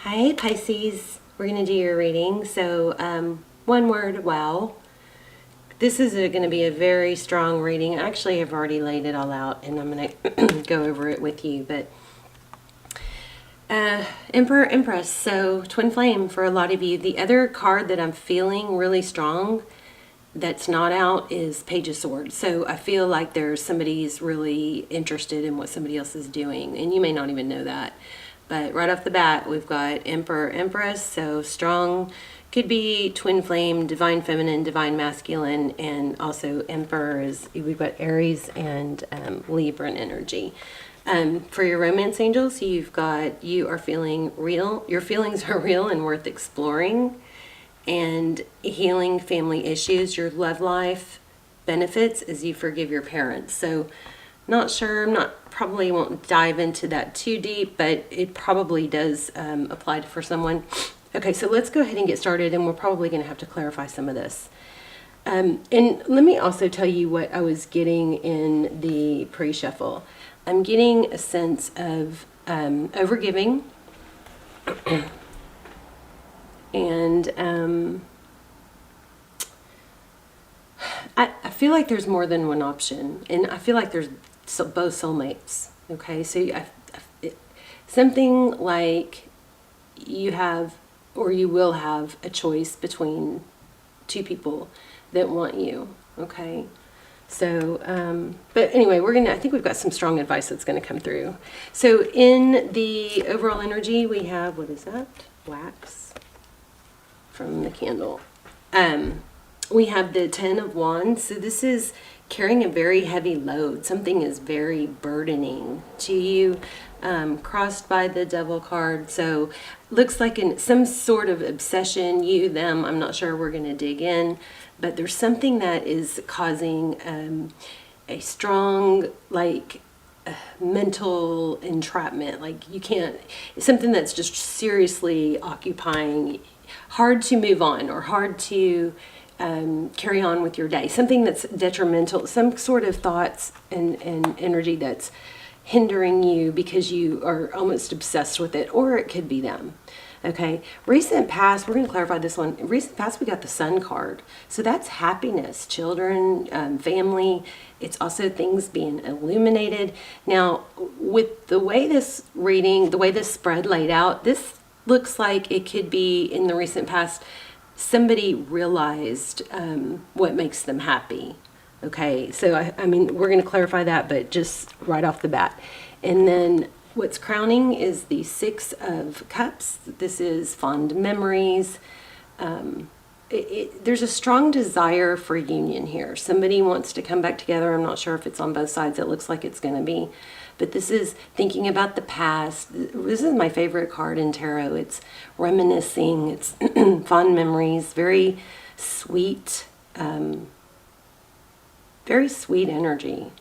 Hi Pisces, we're going to do your reading. So one word, wow. This is going to be a very strong reading. Actually, I've already laid it all out and I'm going to go over it with you. But Emperor, Empress, so twin flame for a lot of you. The other card that I'm feeling really strong that's not out is Page of Swords. So I feel like there's somebody's really interested in what somebody else is doing, and you may not even know that. But right off the bat, we've got Emperor, Empress, so strong. Could be twin flame, divine feminine, divine masculine, and also Emperor is, we've got Aries and Libra energy. For your romance angels, you've got, you are feeling real. Your feelings are real and worth exploring. And healing family issues, your love life benefits as you forgive your parents. So not sure, probably won't dive into that too deep, but it probably does apply for someone. Okay, so let's go ahead and get started, and we're probably going to have to clarify some of this. And let me also tell you what I was getting in the pre-shuffle. I'm getting a sense of overgiving. And I feel like there's more than one option, and I feel like there's both soulmates. Okay, so something like you have, or you will have, a choice between two people that want you. Okay, so but anyway, I think we've got some strong advice that's going to come through. So in the overall energy, we have, what is that? Wax from the candle. We have the 10 of Wands. So this is carrying a very heavy load. Something is very burdening to you. Crossed by the Devil card. So looks like some sort of obsession, you, them, I'm not sure, we're going to dig in. But there's something that is causing a strong, mental entrapment. Like you can't, something that's just seriously occupying, hard to move on or hard to carry on with your day. Something that's detrimental, some sort of thoughts and energy that's hindering you because you are almost obsessed with it, or it could be them. Okay, recent past, we're going to clarify this one. Recent past, we got the Sun card. So that's happiness, children, family. It's also things being illuminated. Now, with the way this reading, the way this spread laid out, this looks like it could be in the recent past, somebody realized what makes them happy. Okay, so I mean, we're going to clarify that, but just right off the bat. And then what's crowning is the 6 of Cups. This is fond memories. There's a strong desire for union here. Somebody wants to come back together. I'm not sure if it's on both sides. It looks like it's going to be. But this is thinking about the past. This is my favorite card in tarot. It's reminiscing. It's fond memories. Very sweet. Very sweet energy.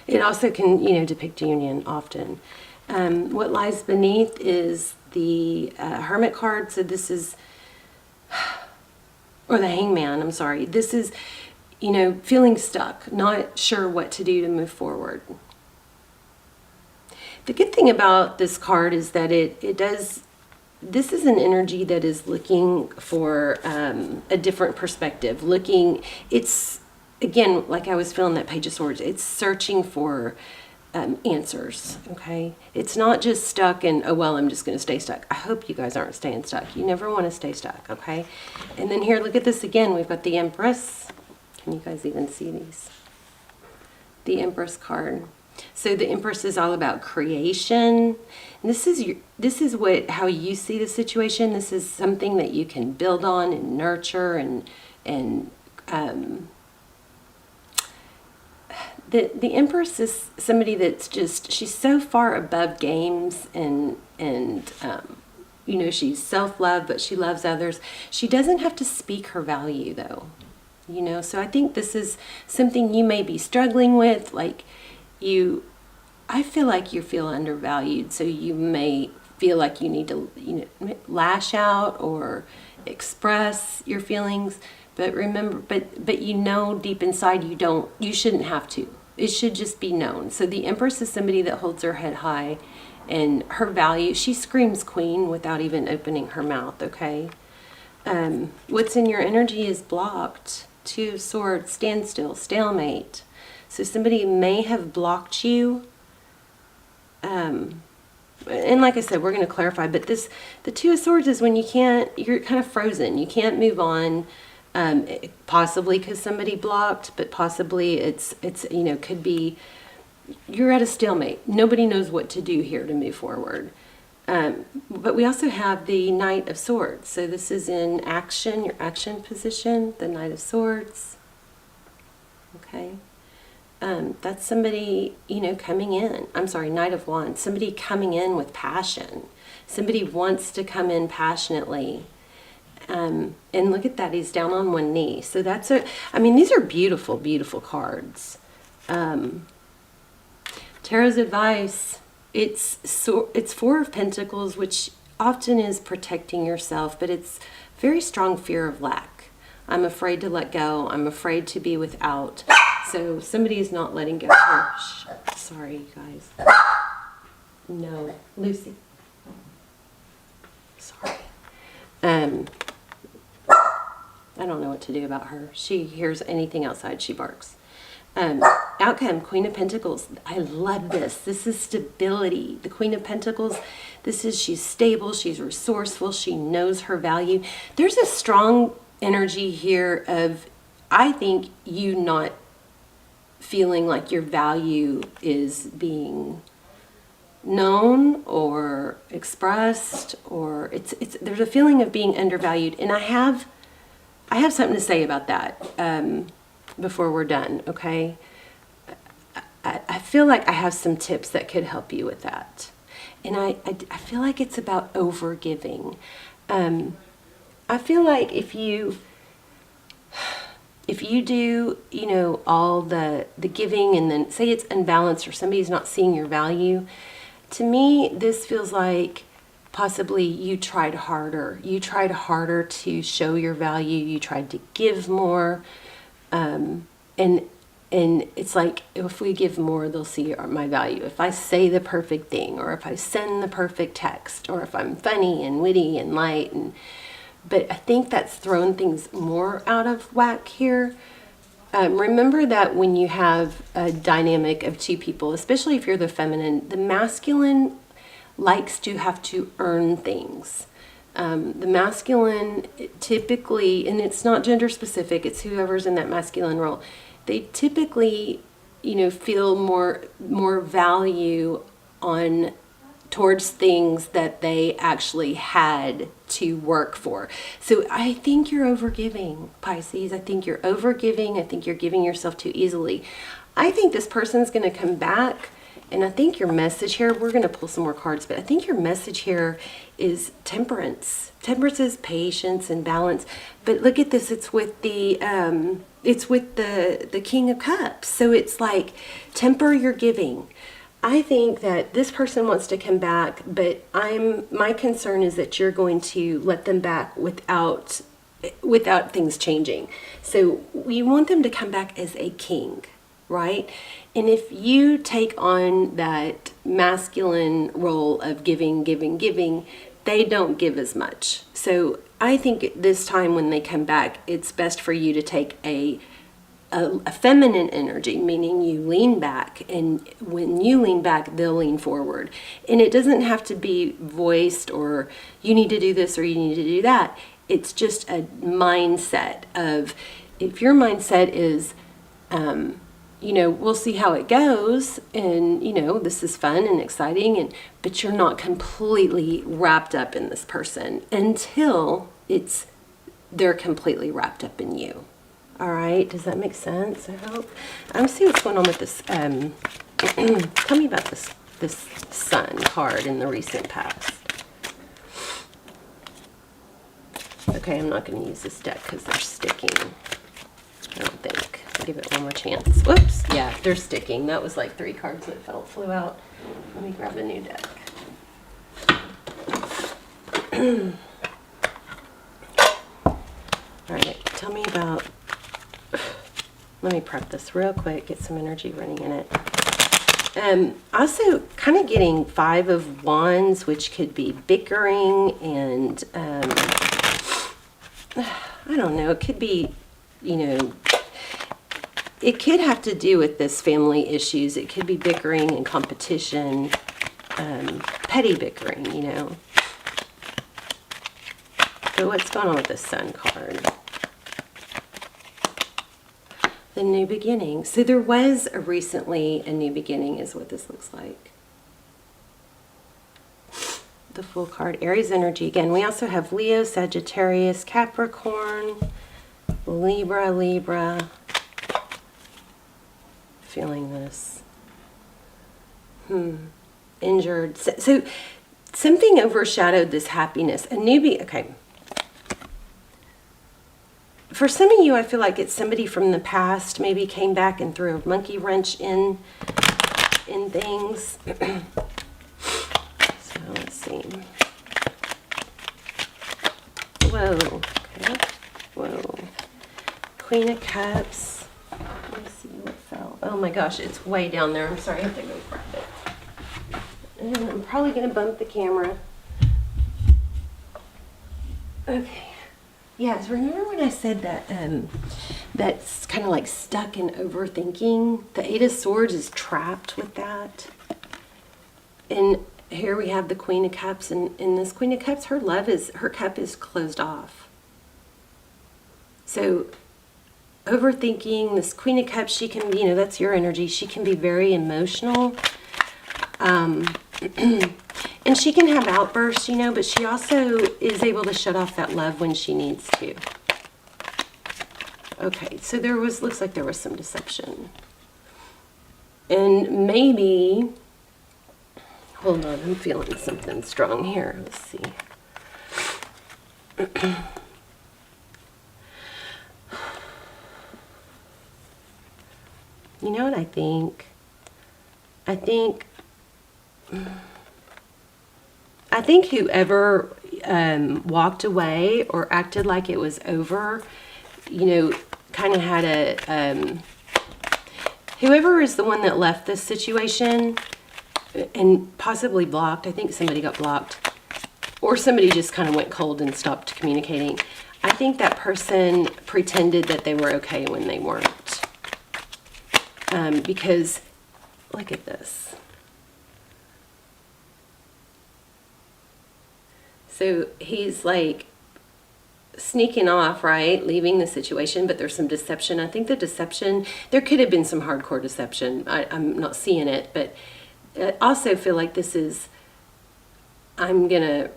It also can, depict union often. What lies beneath is the Hermit card. So this is, or the Hangman, I'm sorry. This is, feeling stuck, not sure what to do to move forward. The good thing about this card is that this is an energy that is looking for a different perspective. It's, again, like I was feeling that Page of Swords, it's searching for answers, okay? It's not just stuck and, oh, well, I'm just going to stay stuck. I hope you guys aren't staying stuck. You never want to stay stuck, okay? And then here, look at this again. We've got the Empress. Can you guys even see these? The Empress card. So the Empress is all about creation. And this is how you see the situation. This is something that you can build on and nurture and the Empress is somebody that's just, she's so far above games and she's self-love, but she loves others. She doesn't have to speak her value though, so I think this is something you may be struggling with. I feel like you feel undervalued, so you may feel like you need to, lash out or express your feelings. But remember, but deep inside you shouldn't have to. It should just be known. So the Empress is somebody that holds her head high And her value, she screams queen without even opening her mouth, okay? What's in your energy is blocked. Two of Swords, standstill, stalemate. So somebody may have blocked you. And like I said, we're going to clarify, but the Two of Swords is when you're kind of frozen. You can't move on. Possibly because somebody blocked, but possibly it's could be you're at a stalemate. Nobody knows what to do here to move forward. But we also have the Knight of Swords. So this is in action, your action position, the Knight of Swords. Okay. That's somebody, coming in. I'm sorry, Knight of Wands. Somebody coming in with passion. Somebody wants to come in passionately. And look at that, he's down on one knee. So these are beautiful, beautiful cards. Tarot's advice, it's Four of Pentacles, which often is protecting yourself, but it's very strong fear of lack. I'm afraid to let go. I'm afraid to be without. So somebody is not letting go. Oh, sorry, you guys. No, Lucy. Sorry. I don't know what to do about her. She hears anything outside, she barks. Outcome, Queen of Pentacles. I love this. This is stability. The Queen of Pentacles, she's stable, she's resourceful, she knows her value. There's a strong energy here of, I think, you not feeling like your value is being known or expressed, or there's a feeling of being undervalued. And I have something to say about that before we're done, okay? I feel like I have some tips that could help you with that. And I feel like it's about overgiving. I feel like if you do, all the giving and then say it's unbalanced or somebody's not seeing your value, to me, this feels like possibly you tried harder. You tried harder to show your value. You tried to give more. And it's like, if we give more, they'll see my value. If I say the perfect thing, or if I send the perfect text, or if I'm funny and witty and light. But I think that's thrown things more out of whack here. Remember that when you have a dynamic of two people, especially if you're the feminine, the masculine likes to have to earn things. The masculine typically, and it's not gender specific, it's whoever's in that masculine role, they typically, feel more value towards things that they actually had to work for. So I think you're overgiving, Pisces. I think you're overgiving. I think you're giving yourself too easily. I think this person's going to come back, and I think your message here, we're going to pull some more cards, but I think your message here is temperance. Temperance is patience and balance. But look at this, it's with the King of Cups. So it's like, temper your giving. I think that this person wants to come back, but my concern is that you're going to let them back without things changing. So we want them to come back as a king, right? And if you take on that masculine role of giving, they don't give as much. So I think this time when they come back, it's best for you to take a feminine energy, meaning you lean back, and when you lean back, they'll lean forward. And it doesn't have to be voiced or you need to do this or you need to do that. It's just a mindset of, if your mindset is, we'll see how it goes, and this is fun and exciting, but you're not completely wrapped up in this person until they're completely wrapped up in you. All right, does that make sense? I hope. I'm seeing what's going on with this. Tell me about this Sun card in the recent past. Okay, I'm not going to use this deck because they're sticking. I don't think. I'll give it one more chance. Whoops. Yeah, they're sticking. That was like 3 cards that flew out. Let me grab a new deck. All right, tell me about... Let me prep this real quick, get some energy running in it. Also kind of getting 5 of Wands, which could be bickering and, I don't know, it could be, you know, it could have to do with this family issues. It could be bickering and competition, petty bickering, you know. So what's going on with the Sun card? The new beginning. So there was recently a new beginning is what this looks like. The Fool card, Aries energy. Again, we also have Leo, Sagittarius, Capricorn, Libra. Feeling this. Injured. So something overshadowed this happiness. Okay. For some of you, I feel like it's somebody from the past maybe came back and threw a monkey wrench in things. So let's see. Whoa. Okay. Whoa. Queen of Cups. Let me see what fell. Oh my gosh, it's way down there. I'm sorry, I have to go grab it. And I'm probably going to bump the camera. Okay. Yes, remember when I said that that's kind of like stuck in overthinking? The Eight of Swords is trapped with that. And here we have the Queen of Cups, and in this Queen of Cups, her cup is closed off. So overthinking, this Queen of Cups, she can, you know, that's your energy. She can be very emotional. And she can have outbursts, you know, but she also is able to shut off that love when she needs to. Okay, so looks like there was some deception. And maybe, hold on, I'm feeling something strong here. Let's see. You know what I think? I think whoever walked away or acted like it was over, you know, kind of had a, whoever is the one that left this situation and possibly blocked, I think somebody got blocked, or somebody just kind of went cold and stopped communicating. I think that person pretended that they were okay when they weren't. Because, look at this. So he's like sneaking off, right? Leaving the situation, but there's some deception. I think the deception, there could have been some hardcore deception. I'm not seeing it, but I also feel like this is, I'm going to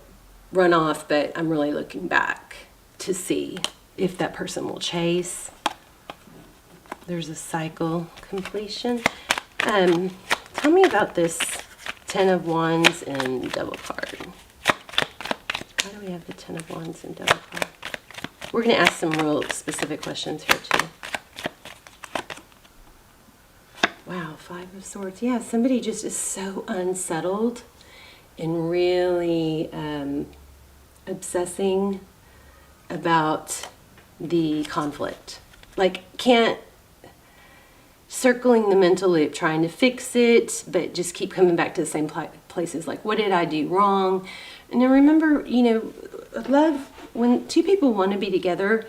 run off, but I'm really looking back to see if that person will chase. There's a cycle completion. Tell me about this Ten of Wands and Devil card. Why do we have the Ten of Wands and Devil card? We're going to ask some real specific questions here too. Wow, Five of Swords. Yeah, somebody just is so unsettled and really obsessing about the conflict. Like, circling the mental loop, trying to fix it, but just keep coming back to the same places. Like, what did I do wrong? And then remember, you know, love, when two people want to be together,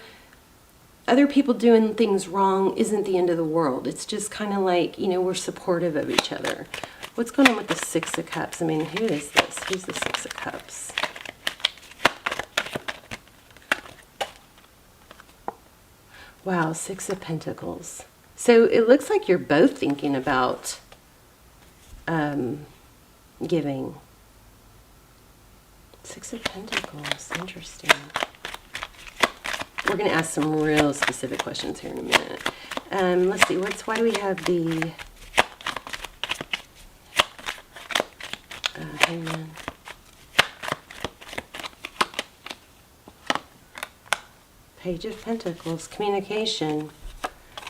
other people doing things wrong isn't the end of the world. It's just kind of like, you know, we're supportive of each other. What's going on with the Six of Cups? I mean, who is this? Who's the Six of Cups? Wow, Six of Pentacles. So it looks like you're both thinking about giving. Six of Pentacles. Interesting. We're going to ask some real specific questions here in a minute. Let's see. Why do we have the Hangman? Page of Pentacles. Communication.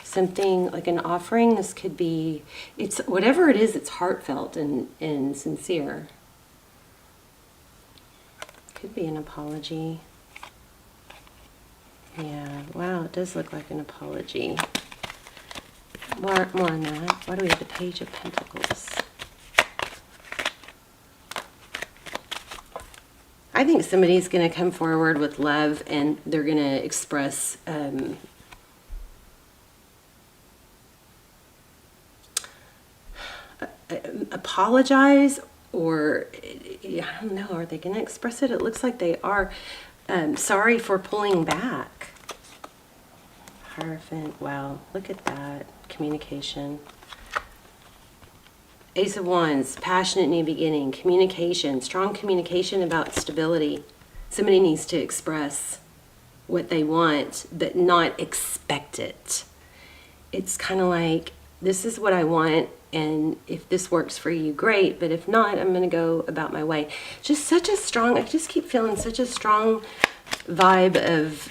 Something like an offering. This could be, it's whatever it is, it's heartfelt and sincere. Could be an apology. Yeah, wow, it does look like an apology. More on that. Why do we have the Page of Pentacles? I think somebody's going to come forward with love, and they're going to express apologize, or I don't know, are they going to express it? It looks like they are. Sorry for pulling back. Hierophant. Wow, look at that. Communication. Ace of Wands, passionate new beginning, communication, strong communication about stability. Somebody needs to express what they want, but not expect it. It's kind of like, this is what I want, and if this works for you, great, but if not, I'm going to go about my way. Just such a strong, I just keep feeling such a strong vibe of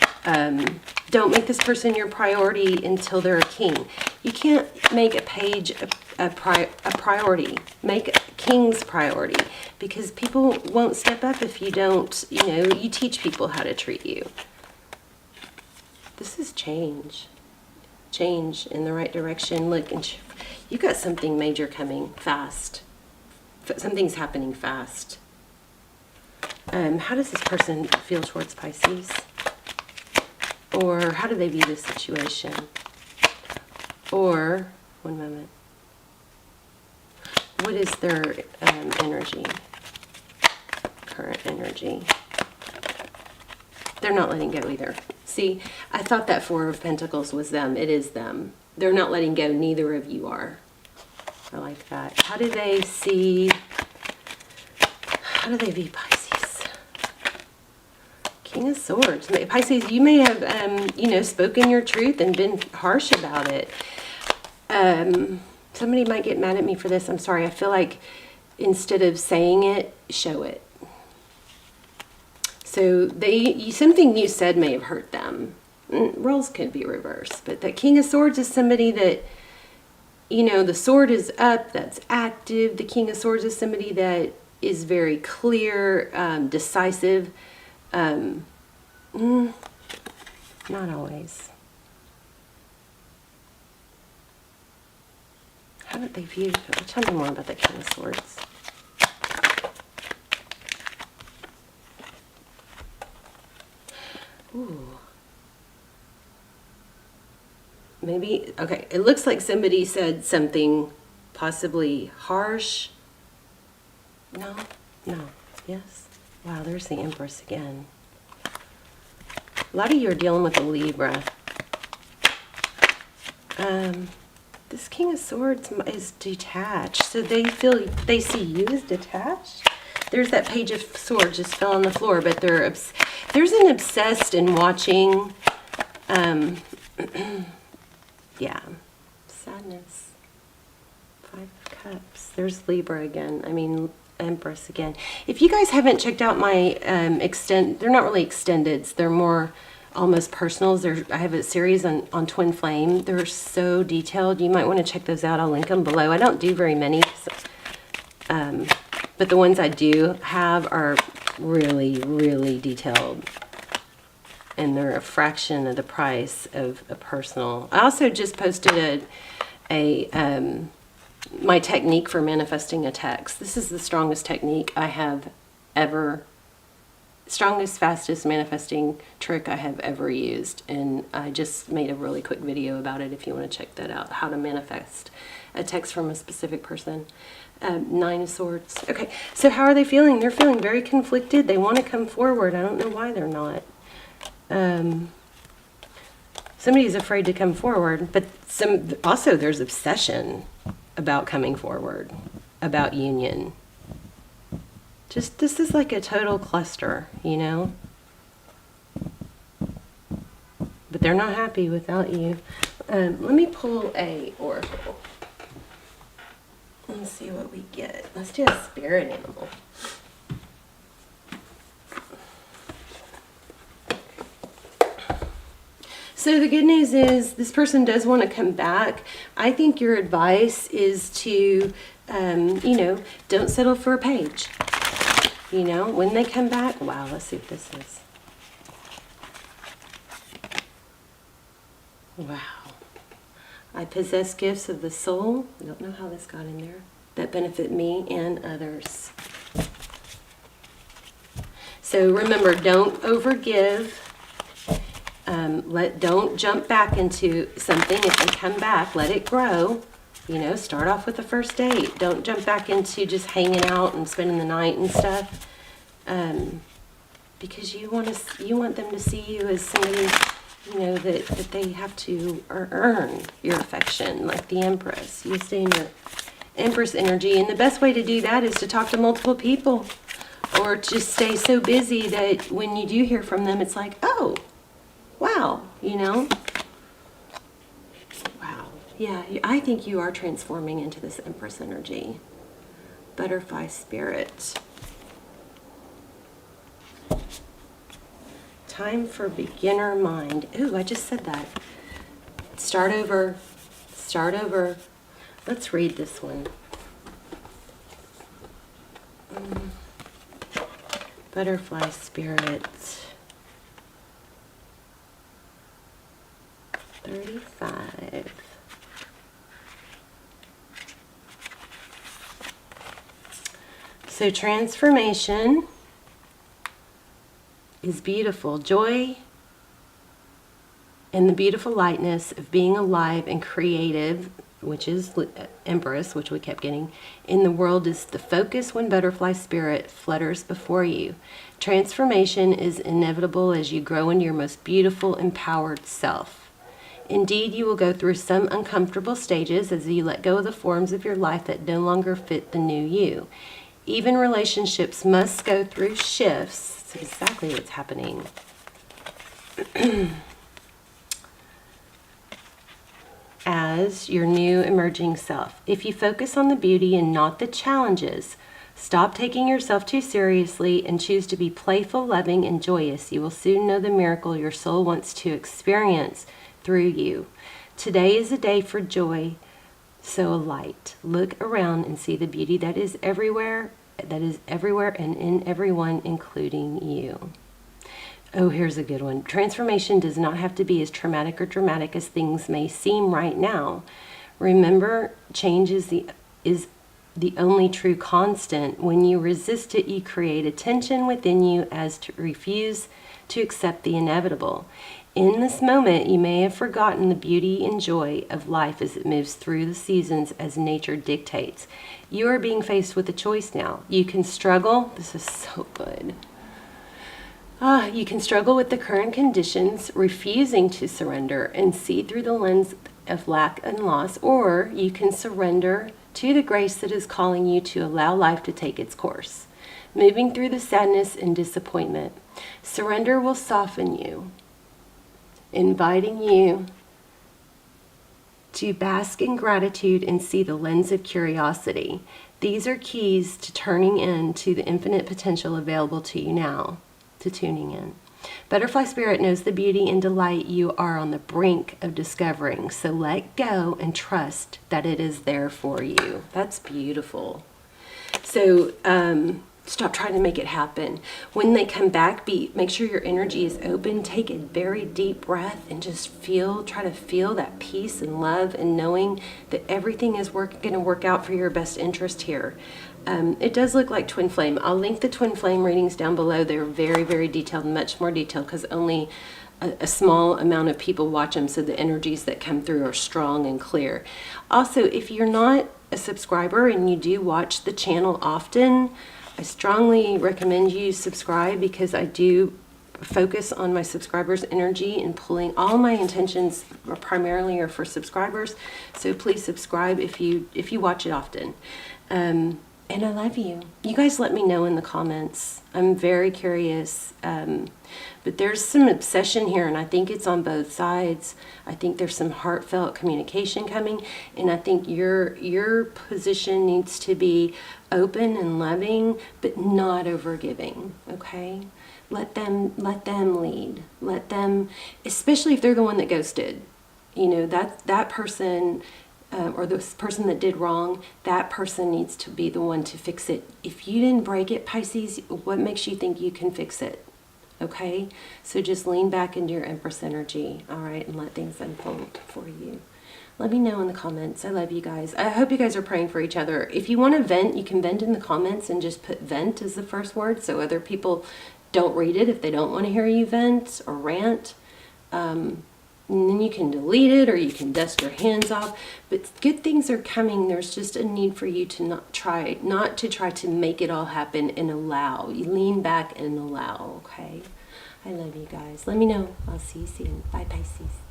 don't make this person your priority until they're a king. You can't make a page a priority. Make a king's priority, because people won't step up if you don't, you teach people how to treat you. This is change. Change in the right direction. Look, and you got something major coming fast. Something's happening fast. How does this person feel towards Pisces? Or how do they view this situation? Or, one moment, what is their energy? Current energy. They're not letting go either. See, I thought that Four of Pentacles was them. It is them. They're not letting go. Neither of you are. I like that. How do they view Pisces? King of Swords. Pisces, you may have, spoken your truth and been harsh about it. Somebody might get mad at me for this. I'm sorry. I feel like instead of saying it, show it. So something you said may have hurt them. Roles could be reversed, but the King of Swords is somebody that, the sword is up, that's active. The King of Swords is somebody that is very clear, decisive. Not always. How did they view? Tell me more about the King of Swords. Ooh. Maybe, okay, it looks like somebody said something possibly harsh. No, yes. Wow, there's the Empress again. A lot of you are dealing with a Libra. This King of Swords is detached, so they see you as detached. There's that Page of Swords just fell on the floor, but there's an obsessed and watching, yeah, sadness. Five of Cups. There's Libra again. Empress again. If you guys haven't checked out my they're not really extendeds. They're more almost personals. I have a series on Twin Flame. They're so detailed. You might want to check those out. I'll link them below. I don't do very many, but the ones I do have are really, really detailed. And they're a fraction of the price of a personal. I also just posted my technique for manifesting a text. This is the strongest technique I have ever, strongest, fastest manifesting trick I have ever used. And I just made a really quick video about it if you want to check that out, how to manifest a text from a specific person. Nine of Swords. Okay, so how are they feeling? They're feeling very conflicted. They want to come forward. I don't know why they're not. Somebody's afraid to come forward, but also there's obsession about coming forward, about union. Just, this is like a total cluster, But they're not happy without you. Let me pull a oracle. Let's see what we get. Let's do a spirit animal. So the good news is this person does want to come back. I think your advice is to, don't settle for a page. When they come back, wow, let's see what this is. Wow. I possess gifts of the soul. I don't know how this got in there. That benefit me and others. So remember, don't overgive. Don't jump back into something. If they come back, let it grow. You know, start off with the first date. Don't jump back into just hanging out and spending the night and stuff. Because you want them to see you as somebody, you know, that they have to earn your affection, like the Empress. You stay in your Empress energy, and the best way to do that is to talk to multiple people, or just stay so busy that when you do hear from them, it's like, oh, wow, you know. Wow. Yeah, I think you are transforming into this Empress energy. Butterfly spirit. Time for beginner mind. Ooh, I just said that. Start over. Start over. Let's read this one. Butterfly spirit. 35. So transformation is beautiful. Joy and the beautiful lightness of being alive and creative, which is Empress, which we kept getting, in the world is the focus when butterfly spirit flutters before you. Transformation is inevitable as you grow into your most beautiful, empowered self. Indeed, you will go through some uncomfortable stages as you let go of the forms of your life that no longer fit the new you. Even relationships must go through shifts. That's exactly what's happening. As your new emerging self. If you focus on the beauty and not the challenges, stop taking yourself too seriously and choose to be playful, loving, and joyous, you will soon know the miracle your soul wants to experience through you. Today is a day for joy, so light. Look around and see the beauty that is everywhere and in everyone, including you. Oh, here's a good one. Transformation does not have to be as traumatic or dramatic as things may seem right now. Remember, change is the only true constant. When you resist it, you create a tension within you as to refuse to accept the inevitable. In this moment, you may have forgotten the beauty and joy of life as it moves through the seasons as nature dictates. You are being faced with a choice now. You can struggle. This is so good. You can struggle with the current conditions, refusing to surrender and see through the lens of lack and loss, or you can surrender to the grace that is calling you to allow life to take its course, moving through the sadness and disappointment. Surrender will soften you, inviting you to bask in gratitude and see the lens of curiosity. These are keys to turning into the infinite potential available to you now. To tuning in. Butterfly spirit knows the beauty and delight you are on the brink of discovering, so let go and trust that it is there for you. That's beautiful. So stop trying to make it happen. When they come back, make sure your energy is open. Take a very deep breath and just try to feel that peace and love and knowing that everything is going to work out for your best interest here. It does look like twin flame. I'll link the twin flame readings down below. They're very, very detailed, much more detailed because only a small amount of people watch them, so the energies that come through are strong and clear. Also, if you're not a subscriber and you do watch the channel often, I strongly recommend you subscribe because I do focus on my subscribers' energy and pulling all my intentions primarily are for subscribers. So please subscribe if you watch it often. And I love you. You guys let me know in the comments. I'm very curious. But there's some obsession here, and I think it's on both sides. I think there's some heartfelt communication coming, and I think your position needs to be open and loving, but not overgiving, okay? Let them lead. Let them, especially if they're the one that ghosted. You know, that person... or this person that did wrong, that person needs to be the one to fix it. If you didn't break it, Pisces, what makes you think you can fix it? Okay? So just lean back into your Empress energy, all right, and let things unfold for you. Let me know in the comments. I love you guys. I hope you guys are praying for each other. If you want to vent, you can vent in the comments and just put vent as the first word so other people don't read it if they don't want to hear you vent or rant. And then you can delete it or you can dust your hands off. But good things are coming. There's just a need for you to not to try to make it all happen and allow. You lean back and allow, okay? I love you guys. Let me know. I'll see you soon. Bye, Pisces.